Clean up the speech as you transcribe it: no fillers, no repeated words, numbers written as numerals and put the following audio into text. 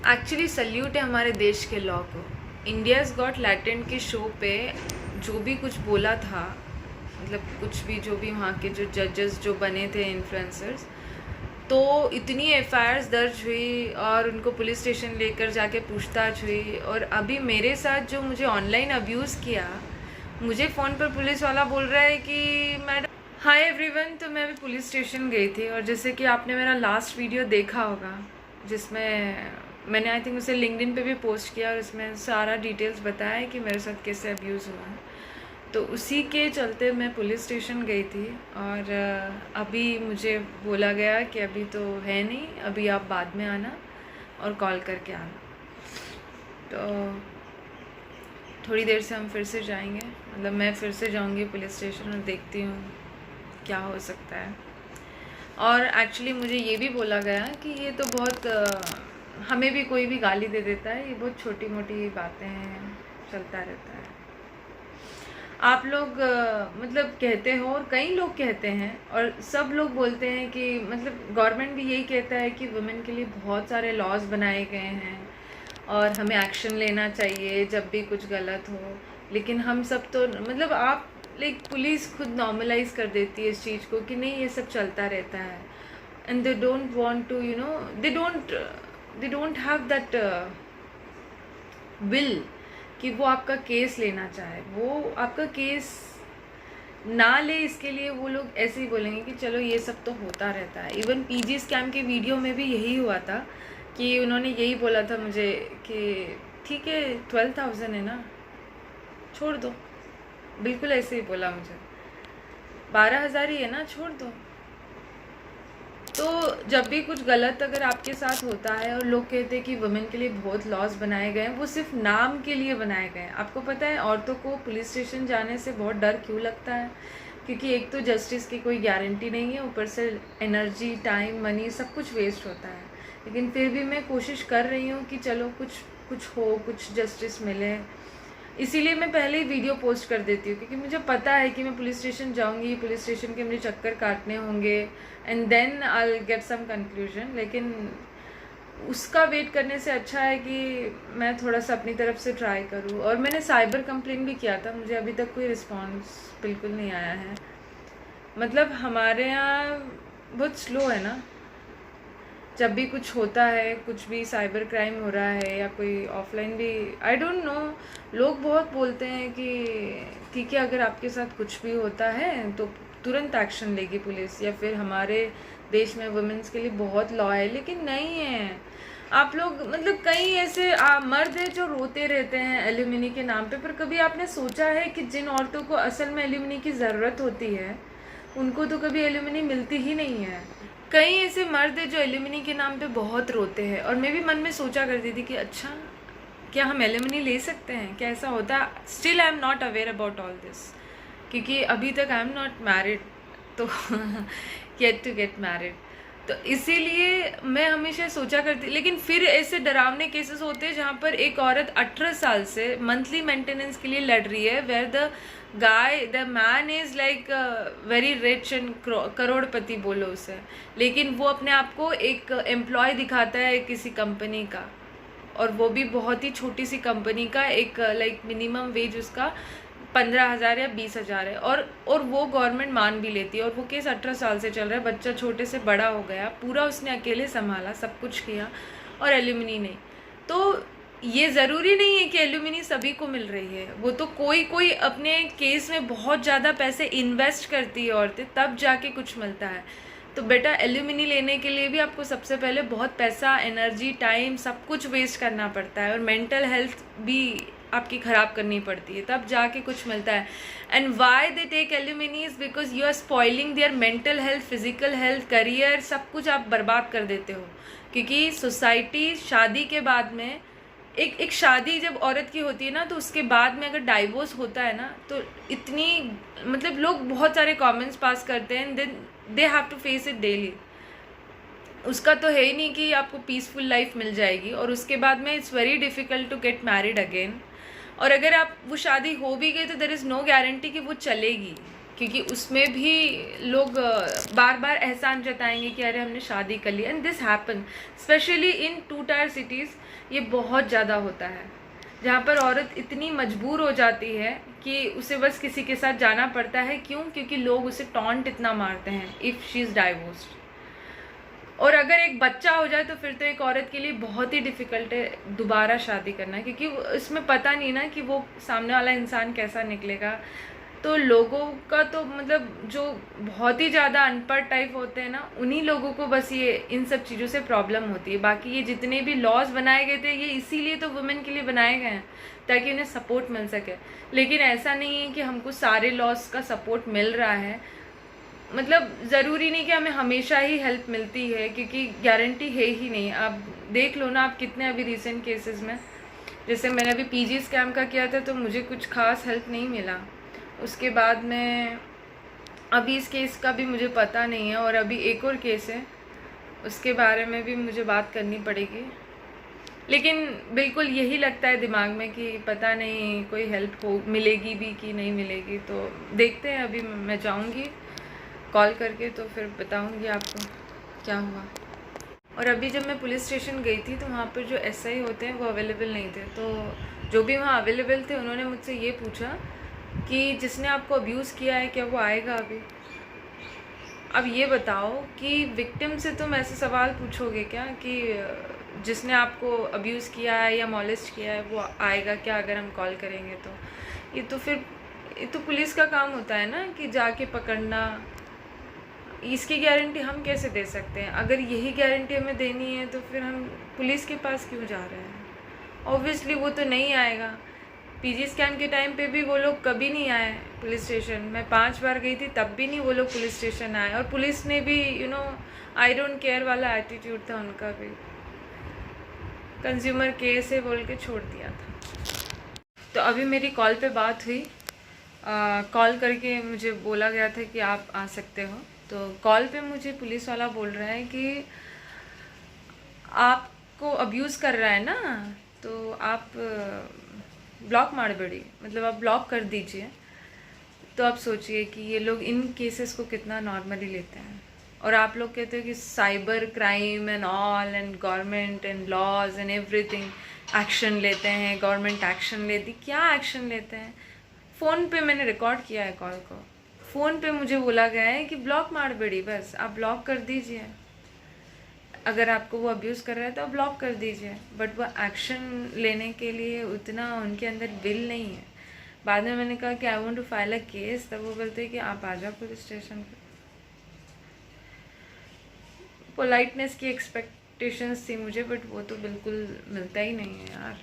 Actually salute है हमारे देश के लॉ को। इंडियाज़ गॉट लैटेंट के शो पे जो भी कुछ बोला था, मतलब कुछ भी जो भी वहाँ के जो जजेस जो बने थे इन्फ्लुएंसर्स, तो इतनी एफआईआर्स दर्ज हुई और उनको पुलिस स्टेशन लेकर जाके पूछताछ हुई। और अभी मेरे साथ जो मुझे ऑनलाइन अब्यूज़ किया, मुझे फ़ोन पर पुलिस वाला बोल रहा है कि मैडम हाय एवरीवन। तो मैं अभी पुलिस स्टेशन गई थी और जैसे कि आपने मेरा लास्ट वीडियो देखा होगा जिसमें मैंने आई थिंक उसे लिंक्डइन पे भी पोस्ट किया और उसमें सारा डिटेल्स बताया है कि मेरे साथ कैसे अब्यूज़ हुआ है। तो उसी के चलते मैं पुलिस स्टेशन गई थी और अभी मुझे बोला गया कि अभी तो है नहीं, अभी आप बाद में आना और कॉल करके आना। तो थोड़ी देर से हम फिर से जाएंगे, मतलब मैं फिर से जाऊंगी पुलिस स्टेशन और देखती हूँ क्या हो सकता है। और एक्चुअली मुझे ये भी बोला गया कि ये तो बहुत हमें भी कोई भी गाली दे देता है, ये बहुत छोटी मोटी बातें हैं, चलता रहता है। आप लोग मतलब कहते हो और कई लोग कहते हैं और सब लोग बोलते हैं कि मतलब गवर्नमेंट भी यही कहता है कि वुमेन के लिए बहुत सारे लॉज बनाए गए हैं और हमें एक्शन लेना चाहिए जब भी कुछ गलत हो। लेकिन हम सब तो मतलब आप लाइक पुलिस खुद नॉर्मलाइज कर देती है इस चीज़ को कि नहीं ये सब चलता रहता है। And they don't want to they don't have that will कि वो आपका केस लेना चाहे, वो आपका केस ना ले। इसके लिए वो लोग ऐसे ही बोलेंगे कि चलो ये सब तो होता रहता है। इवन पीजी स्कैम के वीडियो में भी यही हुआ था कि उन्होंने यही बोला था मुझे कि ठीक है 12,000 है ना, छोड़ दो। बिल्कुल ऐसे ही बोला मुझे, 12,000 ही है ना, छोड़ दो। तो जब भी कुछ गलत अगर आपके साथ होता है और लोग कहते हैं कि वुमेन के लिए बहुत लॉज बनाए गए हैं, वो सिर्फ नाम के लिए बनाए गए हैं। आपको पता है औरतों को पुलिस स्टेशन जाने से बहुत डर क्यों लगता है? क्योंकि एक तो जस्टिस की कोई गारंटी नहीं है, ऊपर से एनर्जी, टाइम, मनी सब कुछ वेस्ट होता है। लेकिन फिर भी मैं कोशिश कर रही हूँ कि चलो कुछ हो, कुछ जस्टिस मिले। इसीलिए मैं पहले ही वीडियो पोस्ट कर देती हूँ क्योंकि मुझे पता है कि मैं पुलिस स्टेशन जाऊँगी, पुलिस स्टेशन के मुझे चक्कर काटने होंगे and then I will get some conclusion. लेकिन उसका वेट करने से अच्छा है कि मैं थोड़ा सा अपनी तरफ से ट्राई करूँ। और मैंने साइबर कंप्लेन भी किया था, मुझे अभी तक कोई रिस्पॉन्स बिल्कुल नहीं आया है। मतलब हमारे यहाँ बहुत स्लो है ना, जब भी कुछ होता है, कुछ भी साइबर क्राइम हो रहा है या कोई ऑफलाइन भी, आई डोंट नो, लोग बहुत बोलते हैं कि ठीक है अगर आपके साथ कुछ भी होता है तो तुरंत एक्शन लेगी पुलिस, या फिर हमारे देश में वुमेन्स के लिए बहुत लॉ है। लेकिन नहीं है। आप लोग मतलब कई ऐसे मर्द हैं जो रोते रहते हैं एल्यूमिनी के नाम पे, पर कभी आपने सोचा है कि जिन औरतों को असल में एल्यूमिनी की ज़रूरत होती है उनको तो कभी एल्यूमिनी मिलती ही नहीं है। कई ऐसे मर्द हैं जो एल्यूमिनी के नाम पे बहुत रोते हैं और मैं भी मन में सोचा करती थी कि अच्छा क्या हम एल्यूमिनी ले सकते हैं, क्या ऐसा होता है। Still I am not aware about all this क्योंकि अभी तक आई एम नॉट मैरिड, तो येट टू गेट मैरिड। तो इसीलिए मैं हमेशा सोचा करती। लेकिन फिर ऐसे डरावने केसेस होते हैं जहाँ पर एक औरत 18 साल से मंथली मेंटेनेंस के लिए लड़ रही है, where the man is like very rich and crorepati बोलो उसे, लेकिन वो अपने आप को एक एम्प्लॉय दिखाता है किसी कंपनी का, और वो भी बहुत ही छोटी सी कंपनी का। एक लाइक मिनिमम वेज उसका 15,000 या 20,000 है और वो गवर्नमेंट मान भी लेती है। और वो केस 18 साल से चल रहा है, बच्चा छोटे से बड़ा हो गया, पूरा उसने अकेले संभाला, सब कुछ किया, और एल्यूमिनी नहीं। तो ये ज़रूरी नहीं है कि एल्यूमिनी सभी को मिल रही है, वो तो कोई अपने केस में बहुत ज़्यादा पैसे इन्वेस्ट करती है औरतें, तब जाके कुछ मिलता है। तो बेटा एल्यूमिनी लेने के लिए भी आपको सबसे पहले बहुत पैसा, एनर्जी, टाइम सब कुछ वेस्ट करना पड़ता है और मेंटल हेल्थ भी आपकी ख़राब करनी पड़ती है, तब जाके कुछ मिलता है। And why they take alumni is because you are spoiling their mental health, physical health, career, सब कुछ आप बर्बाद कर देते हो। क्योंकि सोसाइटी शादी के बाद में एक शादी जब औरत की होती है ना, तो उसके बाद में अगर डाइवोर्स होता है ना, तो इतनी मतलब लोग बहुत सारे कमेंट्स पास करते हैं, then they have to face it daily. उसका तो है ही नहीं कि आपको पीसफुल लाइफ मिल जाएगी, और उसके बाद में it's very difficult to get married again. और अगर आप वो शादी हो भी गई तो देयर इज़ नो गारंटी कि वो चलेगी। क्योंकि उसमें भी लोग बार बार एहसान जताएंगे कि अरे हमने शादी कर ली, and this happen specially in 2 tier cities. ये बहुत ज़्यादा होता है जहाँ पर औरत इतनी मजबूर हो जाती है कि उसे बस किसी के साथ जाना पड़ता है। क्यों? क्योंकि लोग उसे टॉन्ट इतना मारते हैं इफ़ शी इज़ डाइवोर्स्ड। और अगर एक बच्चा हो जाए तो फिर तो एक औरत के लिए बहुत ही डिफ़िकल्ट है दोबारा शादी करना, क्योंकि इसमें पता नहीं ना कि वो सामने वाला इंसान कैसा निकलेगा। तो लोगों का तो मतलब जो बहुत ही ज़्यादा अनपढ़ टाइप होते हैं ना, उन्हीं लोगों को बस ये इन सब चीज़ों से प्रॉब्लम होती है। बाकी ये जितने भी लॉज बनाए गए थे ये इसीलिए तो वुमेन के लिए बनाए गए हैं ताकि उन्हें सपोर्ट मिल सके। लेकिन ऐसा नहीं है कि हमको सारे लॉज का सपोर्ट मिल रहा है। मतलब ज़रूरी नहीं कि हमें हमेशा ही हेल्प मिलती है, क्योंकि गारंटी है ही नहीं। आप देख लो ना, आप कितने अभी रिसेंट केसेस में, जैसे मैंने अभी पीजी स्कैम का किया था तो मुझे कुछ खास हेल्प नहीं मिला। उसके बाद में अभी इस केस का भी मुझे पता नहीं है, और अभी एक और केस है उसके बारे में भी मुझे बात करनी पड़ेगी। लेकिन बिल्कुल यही लगता है दिमाग में कि पता नहीं कोई हेल्प हो मिलेगी भी कि नहीं मिलेगी। तो देखते हैं, अभी मैं जाऊंगी कॉल करके तो फिर बताऊंगी आपको क्या हुआ। और अभी जब मैं पुलिस स्टेशन गई थी तो वहाँ पर जो एसआई होते हैं वो अवेलेबल नहीं थे। तो जो भी वहाँ अवेलेबल थे उन्होंने मुझसे ये पूछा कि जिसने आपको अब्यूज़ किया है क्या वो आएगा अभी। अब ये बताओ कि विक्टिम से तुम ऐसे सवाल पूछोगे क्या कि जिसने आपको अब्यूज़ किया है या मॉलेस्ट किया है वो आएगा क्या अगर हम कॉल करेंगे तो। ये तो पुलिस का काम होता है ना कि जाके पकड़ना। इसकी गारंटी हम कैसे दे सकते हैं? अगर यही गारंटी हमें देनी है तो फिर हम पुलिस के पास क्यों जा रहे हैं? ऑब्वियसली वो तो नहीं आएगा। पीजी स्कैम के टाइम पे भी वो लोग कभी नहीं आए पुलिस स्टेशन। मैं 5 बार गई थी तब भी नहीं वो लोग पुलिस स्टेशन आए, और पुलिस ने भी आई डोंट केयर वाला एटीट्यूड था उनका भी। कंज्यूमर केस है बोल के छोड़ दिया था। तो अभी मेरी कॉल पे बात हुई, कॉल करके मुझे बोला गया था कि आप आ सकते हो। तो कॉल पे मुझे पुलिस वाला बोल रहा है कि आपको अब्यूज़ कर रहा है ना, तो आप ब्लॉक मारबेड़ी, मतलब आप ब्लॉक कर दीजिए। तो आप सोचिए कि ये लोग इन केसेस को कितना नॉर्मली लेते हैं। और आप लोग कहते हो कि cyber crime and all and government and laws and everything action लेते हैं, गवर्नमेंट एक्शन लेती। क्या एक्शन लेते हैं? फ़ोन पे मैंने रिकॉर्ड किया है कॉल को। फ़ोन पे मुझे बोला गया है कि ब्लॉक मार बेड़ी, बस आप ब्लॉक कर दीजिए। अगर आपको वो अब्यूज़ कर रहा है तो आप ब्लॉक कर दीजिए, बट वो एक्शन लेने के लिए उतना उनके अंदर विल नहीं है। बाद में मैंने कहा कि I want to file a case, तब वो बोलते हैं कि आप आ जाओ पुलिस स्टेशन पर। पोलाइटनेस की एक्सपेक्टेशंस थी मुझे, बट वो तो बिल्कुल मिलता ही नहीं है यार।